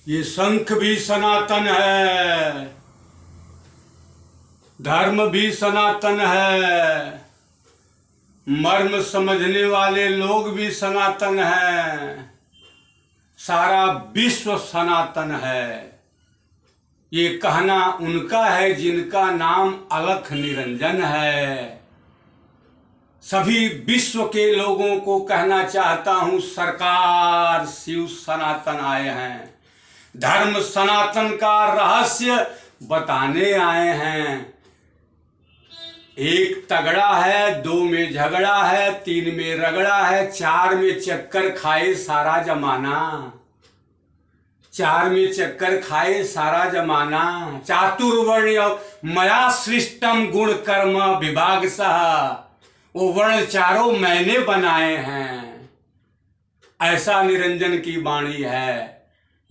ये शंख भी सनातन है, धर्म भी सनातन है, मर्म समझने वाले लोग भी सनातन हैं, सारा विश्व सनातन है। ये कहना उनका है जिनका नाम अलख निरंजन है। सभी विश्व के लोगों को कहना चाहता हूं, सरकार शिव सनातन आए हैं, धर्म सनातन का रहस्य बताने आए हैं। एक तगड़ा है, दो में झगड़ा है, तीन में रगड़ा है, चार में चक्कर खाए सारा जमाना, चार में चक्कर खाए सारा जमाना। चातुर्वर्ण मया सृष्टम गुण कर्म विभाग सह, वो वर्ण चारों मैंने बनाए हैं, ऐसा निरंजन की वाणी है।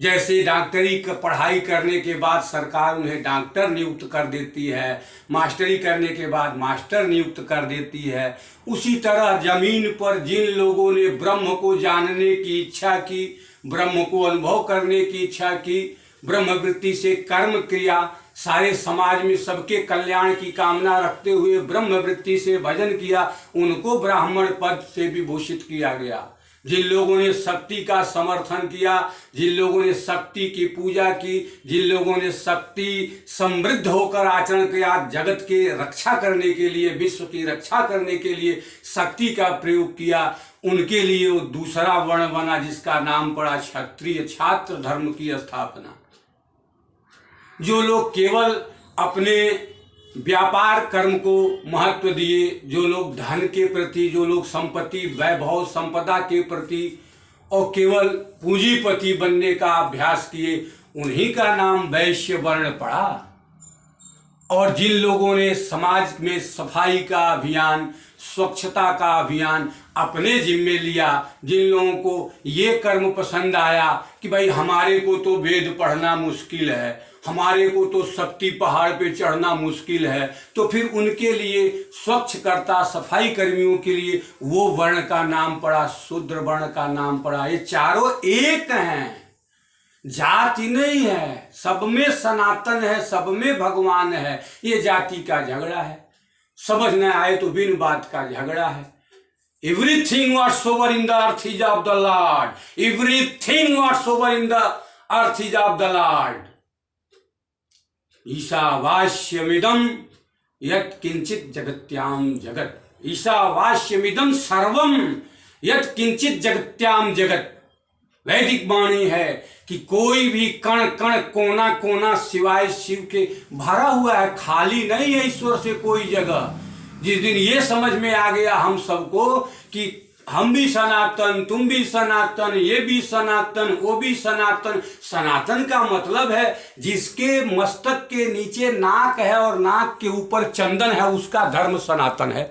जैसे डॉक्टरी की पढ़ाई करने के बाद सरकार उन्हें डॉक्टर नियुक्त कर देती है, मास्टरी करने के बाद मास्टर नियुक्त कर देती है, उसी तरह जमीन पर जिन लोगों ने ब्रह्म को जानने की इच्छा की, ब्रह्म को अनुभव करने की इच्छा की, ब्रह्मवृत्ति से कर्म क्रिया, सारे समाज में सबके कल्याण की कामना रखते हुए ब्रह्मवृत्ति से भजन किया, उनको ब्राह्मण पद से विभूषित किया गया। जिन लोगों ने शक्ति का समर्थन किया, जिन लोगों ने शक्ति की पूजा की, जिन लोगों ने शक्ति समृद्ध होकर आचरण किया, जगत के रक्षा करने के लिए, विश्व की रक्षा करने के लिए शक्ति का प्रयोग किया, उनके लिए वो दूसरा वर्ण बना जिसका नाम पड़ा क्षत्रिय, छात्र धर्म की स्थापना। जो लोग केवल अपने व्यापार कर्म को महत्व दिए, जो लोग धन के प्रति, जो लोग संपत्ति वैभव संपदा के प्रति और केवल पूंजीपति बनने का अभ्यास किए, उन्हीं का नाम वैश्य वर्ण पड़ा। और जिन लोगों ने समाज में सफाई का अभियान, स्वच्छता का अभियान अपने जिम्मे लिया, जिन लोगों को ये कर्म पसंद आया कि भाई हमारे को तो वेद पढ़ना मुश्किल है, हमारे को तो शक्ति पहाड़ पे चढ़ना मुश्किल है, तो फिर उनके लिए स्वच्छकर्ता, सफाई कर्मियों के लिए वो वर्ण का नाम पड़ा, शूद्र वर्ण का नाम पड़ा। ये चारों एक हैं, जाति नहीं है, सब में सनातन है, सब में भगवान है। ये जाति का झगड़ा है, समझ न आए तो बिन बात का झगड़ा है। Everything whatsoever in the earth is of the lord, everything whatsoever in the earth is of the lord. ईशावास्यमिदं यत् किंचित जगत्याम जगत, ईशावास्यमिदं सर्वम यत् किंचित जगत्याम जगत। वैदिक वाणी है कि कोई भी कण कण, कोना कोना सिवाय शिव के भरा हुआ है, खाली नहीं है ईश्वर से कोई जगह। जिस दिन ये समझ में आ गया हम सबको कि हम भी सनातन, तुम भी सनातन, ये भी सनातन, वो भी सनातन। सनातन का मतलब है जिसके मस्तक के नीचे नाक है और नाक के ऊपर चंदन है, उसका धर्म सनातन है।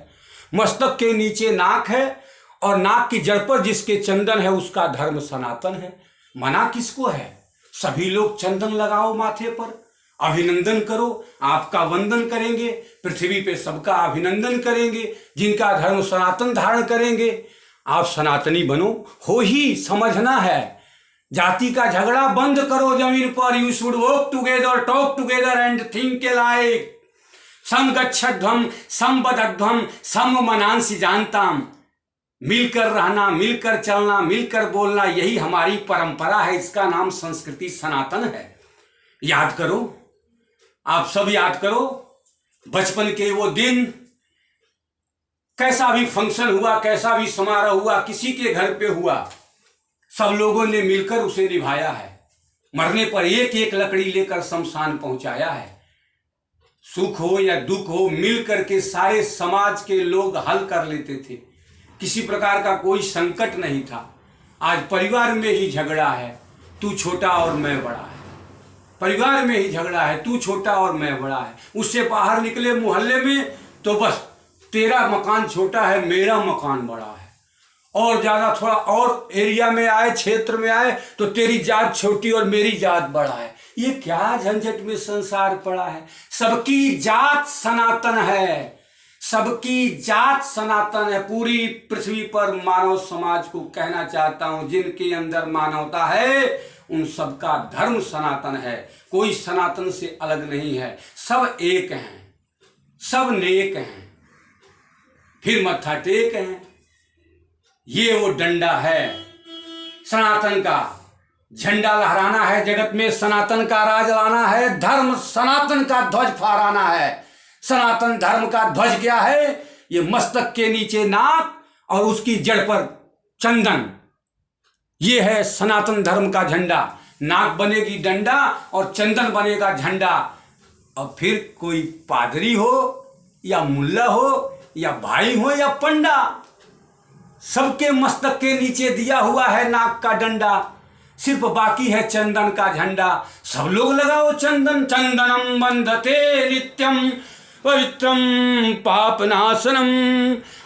मस्तक के नीचे नाक है और नाक की जड़ पर जिसके चंदन है, उसका धर्म सनातन है। मना किसको है? सभी लोग चंदन लगाओ माथे पर, अभिनंदन करो, आपका वंदन करेंगे, पृथ्वी पे सबका अभिनंदन करेंगे, जिनका धर्म सनातन धारण करेंगे। आप सनातनी बनो, हो ही समझना है। जाति का झगड़ा बंद करो जमीन पर। You should work together, talk together and think like सम गच्छध्वम सम बदध्वम सम मनांसि जानताम। मिलकर रहना, मिलकर चलना, मिलकर बोलना, यही हमारी परंपरा है। इसका नाम संस्कृति सनातन है। याद करो, आप सब याद करो बचपन के वो दिन, कैसा भी फंक्शन हुआ, कैसा भी समारोह हुआ, किसी के घर पे हुआ, सब लोगों ने मिलकर उसे निभाया है। मरने पर एक एक लकड़ी लेकर शमशान पहुंचाया है। सुख हो या दुख हो, मिल करके सारे समाज के लोग हल कर लेते थे। किसी प्रकार का कोई संकट नहीं था। आज परिवार में ही झगड़ा है, तू छोटा और मैं बड़ा है। परिवार में ही झगड़ा है, तू छोटा और मैं बड़ा है। उससे बाहर निकले मोहल्ले में तो बस तेरा मकान छोटा है, मेरा मकान बड़ा है। और ज्यादा थोड़ा और एरिया में आए, क्षेत्र में आए तो तेरी जात छोटी और मेरी जात बड़ा है। ये क्या झंझट में संसार पड़ा है। सबकी जात सनातन है, सबकी जात सनातन है। पूरी पृथ्वी पर मानव समाज को कहना चाहता हूं, जिनके अंदर मानवता है उन सबका धर्म सनातन है, कोई सनातन से अलग नहीं है, सब एक हैं, सब नेक हैं, फिर मत्था टेक हैं। ये वो डंडा है सनातन का, झंडा लहराना है जगत में, सनातन का राज लाना है, धर्म सनातन का ध्वज फहराना है। सनातन धर्म का ध्वज क्या है? ये मस्तक के नीचे नाक और उसकी जड़ पर चंदन, ये है सनातन धर्म का झंडा। नाक बनेगी डंडा और चंदन बनेगा झंडा। और फिर कोई पादरी हो या मुल्ला हो या भाई हो या पंडा, सबके मस्तक के नीचे दिया हुआ है नाक का डंडा, सिर्फ बाकी है चंदन का झंडा। सब लोग लगाओ चंदन। चंदनम बंधते नित्यम पवित्रम पापनाशनम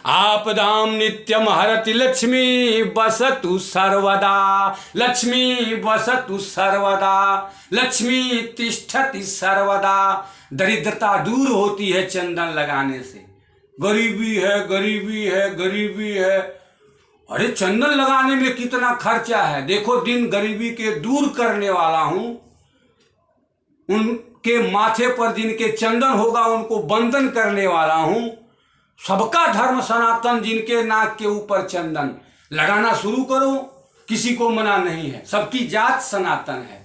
आपदाम नित्यम हरति लक्ष्मी बसतु सर्वदा। लक्ष्मी बसतु सर्वदा, लक्ष्मी तिष्ठति सर्वदा। दरिद्रता दूर होती है चंदन लगाने से। गरीबी है, गरीबी है, गरीबी है, अरे चंदन लगाने में कितना खर्चा है। देखो, दिन गरीबी के दूर करने वाला हूं, उनके माथे पर जिनके चंदन होगा उनको बंधन करने वाला हूं। सबका धर्म सनातन, जिनके नाक के ऊपर चंदन लगाना शुरू करो, किसी को मना नहीं है। सबकी जात सनातन है,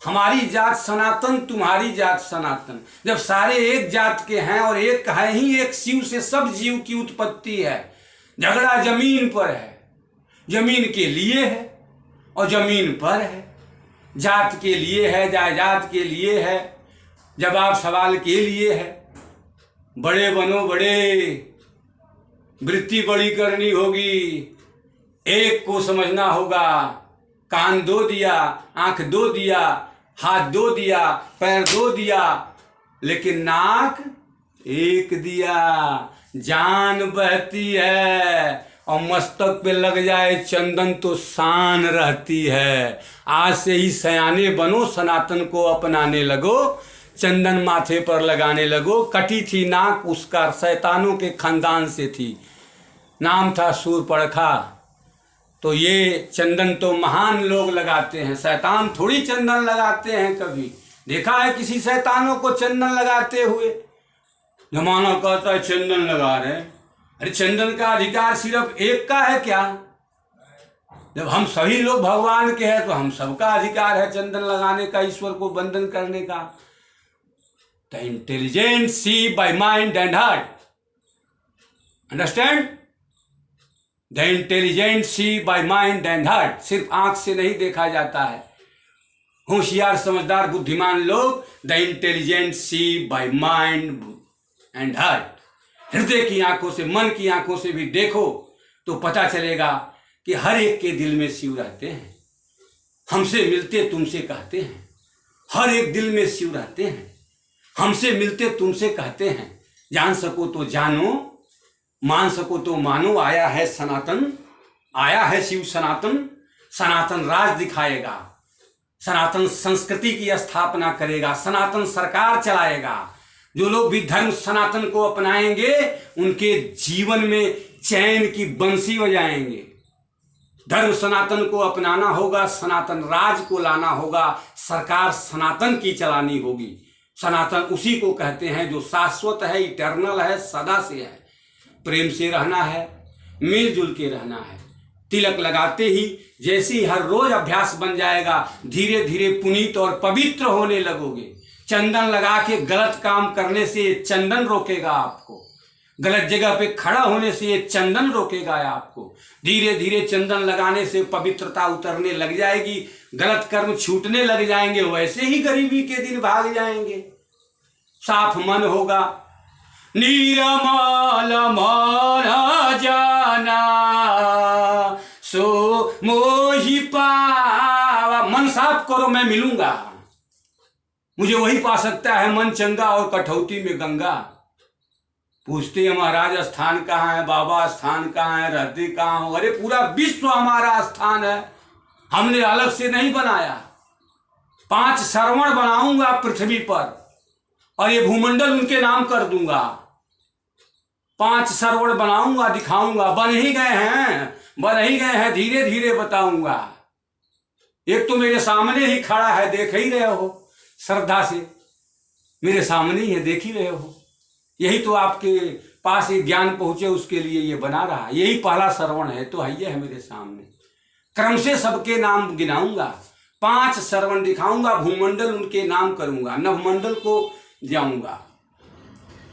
हमारी जात सनातन, तुम्हारी जात सनातन। जब सारे एक जात के हैं और एक है ही, एक शिव से सब जीव की उत्पत्ति है। झगड़ा जमीन पर है, जमीन के लिए है और जमीन पर है, जात के लिए है, जायदाद के लिए है, जवाब सवाल के लिए है। बड़े बनो बड़े, वृत्ति बड़ी करनी होगी, एक को समझना होगा। कान दो दिया, आंख दो दिया, हाथ दो दिया, पैर दो दिया, लेकिन नाक एक दिया। जान बहती है और मस्तक पे लग जाए चंदन तो शान रहती है। आज से ही सयाने बनो, सनातन को अपनाने लगो, चंदन माथे पर लगाने लगो। कटी थी नाक, उसका शैतानों के खानदान से थी, नाम था सूर्पणखा। तो ये चंदन तो महान लोग लगाते हैं, शैतान थोड़ी चंदन लगाते हैं। कभी देखा है किसी शैतानों को चंदन लगाते हुए? जमाना कहता है चंदन लगा रहे हैं। अरे चंदन का अधिकार सिर्फ एक का है क्या? जब हम सभी लोग भगवान के हैं तो हम सबका अधिकार है चंदन लगाने का, ईश्वर को बंधन करने का। The intelligent see by mind and heart, understand? The intelligent see by mind and heart. सिर्फ आंख से नहीं देखा जाता है। होशियार, समझदार, बुद्धिमान लोग the intelligent see by mind and heart. हृदय की आंखों से, मन की आंखों से भी देखो तो पता चलेगा कि हर एक के दिल में शिव रहते हैं। हमसे मिलते तुमसे कहते हैं, हर एक दिल में शिव रहते हैं। हमसे मिलते तुमसे कहते हैं, जान सको तो जानो, मान सको तो मानो। आया है सनातन, आया है शिव सनातन। सनातन राज दिखाएगा, सनातन संस्कृति की स्थापना करेगा, सनातन सरकार चलाएगा। जो लोग भी धर्म सनातन को अपनाएंगे उनके जीवन में चैन की बंसी बजाएंगे। धर्म सनातन को अपनाना होगा, सनातन राज को लाना होगा, सरकार सनातन की चलानी होगी। सनातन उसी को कहते हैं जो शाश्वत है, इटर्नल है, सदा से है। प्रेम से रहना है, मिलजुल के रहना है। तिलक लगाते ही जैसे ही हर रोज अभ्यास बन जाएगा, धीरे धीरे पुनीत और पवित्र होने लगोगे। चंदन लगा के गलत काम करने से चंदन रोकेगा आपको, गलत जगह पे खड़ा होने से ये चंदन रोकेगा आपको। धीरे धीरे चंदन लगाने से पवित्रता उतरने लग जाएगी, गलत कर्म छूटने लग जाएंगे, वैसे ही गरीबी के दिन भाग जाएंगे। साफ मन होगा, निर्मल मन जाना सो मोहि पावा। मन साफ करो, मैं मिलूंगा, मुझे वही पा सकता है मन चंगा और कठौती में गंगा। पूछते हैं महाराज स्थान कहाँ है, बाबा स्थान कहाँ है, रहते कहाँ हो? अरे पूरा विश्व हमारा स्थान है, हमने अलग से नहीं बनाया। 5 श्रवण बनाऊंगा पृथ्वी पर और ये भूमंडल उनके नाम कर दूंगा। 5 श्रवण बनाऊंगा, दिखाऊंगा। बन ही गए हैं, बन ही गए हैं, धीरे धीरे बताऊंगा। एक तो मेरे सामने ही खड़ा है, देख ही रहे हो श्रद्धा से, मेरे सामने ही है, देख ही रहे हो। यही तो आपके पास ये ज्ञान पहुंचे उसके लिए ये बना रहा है। यही पहला श्रवण है, तो है मेरे सामने। क्रम से सबके नाम गिनाऊंगा, 5 श्रवण दिखाऊंगा, भूमंडल उनके नाम करूंगा, नवमंडल को जाऊंगा।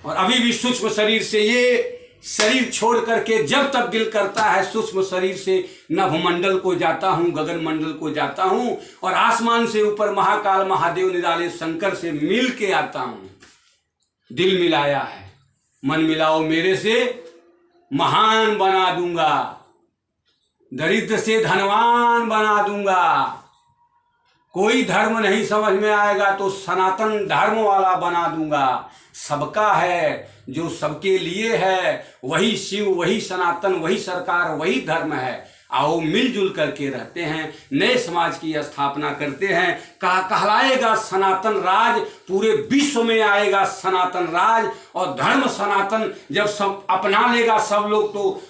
और अभी भी सूक्ष्म शरीर से, ये शरीर छोड़ करके जब तक दिल करता है सूक्ष्म शरीर से नभमंडल को जाता हूं, गगन मंडल को जाता हूं, और आसमान से ऊपर महाकाल महादेव निराले शंकर से मिल के आता हूं। दिल मिलाया है, मन मिलाओ मेरे से, महान बना दूंगा, दरिद्र से धनवान बना दूंगा। कोई धर्म नहीं समझ में आएगा तो सनातन धर्म वाला बना दूंगा। सबका है, जो सबके लिए है, वही शिव, वही सनातन, वही सरकार, वही धर्म है। आओ मिलजुल करके रहते हैं, नए समाज की स्थापना करते हैं। कहलाएगा सनातन राज, पूरे विश्व में आएगा सनातन राज। और धर्म सनातन जब सब अपना लेगा सब लोग, तो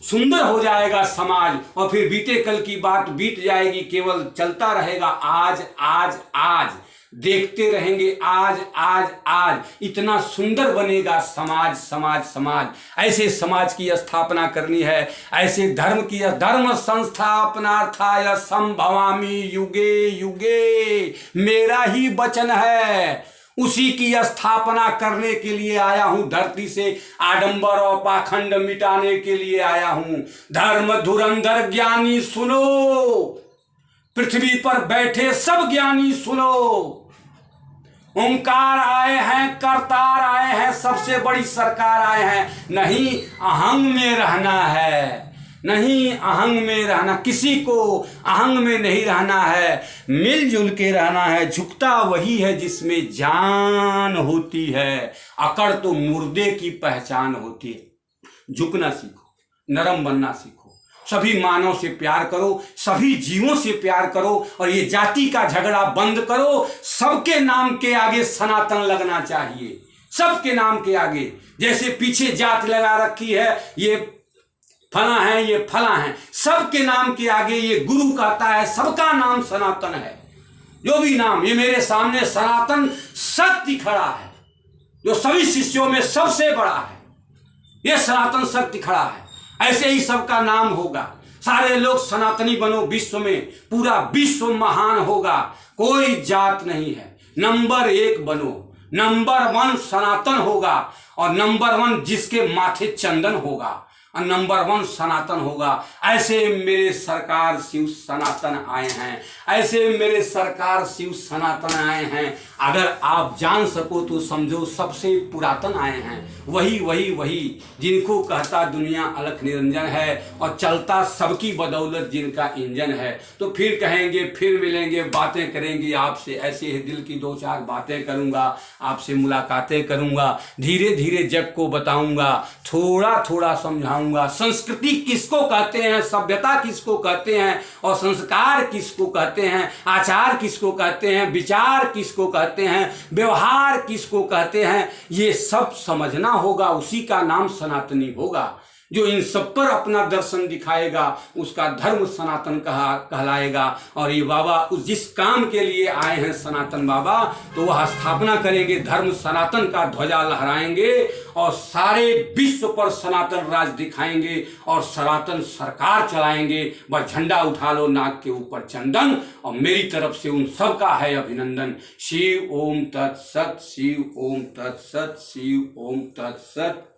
सुंदर हो जाएगा समाज। और फिर बीते कल की बात बीत जाएगी, केवल चलता रहेगा आज आज आज, देखते रहेंगे आज आज आज। इतना सुंदर बनेगा समाज समाज समाज। ऐसे समाज की स्थापना करनी है, ऐसे धर्म की। धर्म संस्थापनार्थाय संभवामि युगे युगे, मेरा ही वचन है, उसी की स्थापना करने के लिए आया हूं। धरती से आडंबर और पाखंड मिटाने के लिए आया हूं। धर्म धुरंधर ज्ञानी सुनो, पृथ्वी पर बैठे सब ज्ञानी सुनो। ओंकार आए हैं, करतार आए हैं, सबसे बड़ी सरकार आए हैं। नहीं अहंग में रहना है, नहीं अहंग में रहना, किसी को अहंग में नहीं रहना है, मिलजुल के रहना है। झुकता वही है जिसमें जान होती है, अकड़ तो मुर्दे की पहचान होती है। झुकना सीखो, नरम बनना सीखो, सभी मानव से प्यार करो, सभी जीवों से प्यार करो, और ये जाति का झगड़ा बंद करो। सबके नाम के आगे सनातन लगना चाहिए, सबके नाम के आगे। जैसे पीछे जात लगा रखी है, ये फला है, ये फला है, सबके नाम के आगे ये गुरु कहता है सबका नाम सनातन है। जो भी नाम, ये मेरे सामने सनातन शक्ति खड़ा है, जो सभी शिष्यों में सबसे बड़ा है, ये सनातन शक्ति खड़ा है। ऐसे ही सबका नाम होगा, सारे लोग सनातनी बनो, विश्व में पूरा विश्व महान होगा। कोई जात नहीं है, नंबर 1 बनो, नंबर 1 सनातन होगा, और नंबर 1 जिसके माथे चंदन होगा, और नंबर 1 सनातन होगा। ऐसे मेरे सरकार शिव सनातन आए हैं, ऐसे मेरे सरकार शिव सनातन आए हैं। अगर आप जान सको तो समझो सबसे पुरातन आए हैं, वही वही वही जिनको कहता दुनिया अलख निरंजन है, और चलता सबकी बदौलत जिनका इंजन है। तो फिर कहेंगे, फिर मिलेंगे, बातें करेंगे आपसे। ऐसे ही दिल की 2-4 बातें करूंगा, आपसे मुलाकातें करूंगा, धीरे धीरे जग को बताऊंगा, थोड़ा थोड़ा समझाऊंगा। संस्कृति किसको कहते हैं, सभ्यता किसको कहते हैं, और संस्कार किसको कहते हैं, आचार किसको कहते हैं, विचार किसको कहते हैं, व्यवहार किसको कहते हैं, ये सब समझना होगा। उसी का नाम सनातनी होगा। जो इन सब पर अपना दर्शन दिखाएगा उसका धर्म सनातन कहलाएगा। और ये बाबा उस जिस काम के लिए आए हैं सनातन बाबा, तो वह स्थापना करेंगे, धर्म सनातन का ध्वजा लहराएंगे, और सारे विश्व पर सनातन राज दिखाएंगे, और सनातन सरकार चलाएंगे। वह झंडा उठा लो, नाक के ऊपर चंदन, और मेरी तरफ से उन सब का है अभिनंदन। शिव ओम तत्सत, शिव ओम तत्सत, शिव ओम तत्सत।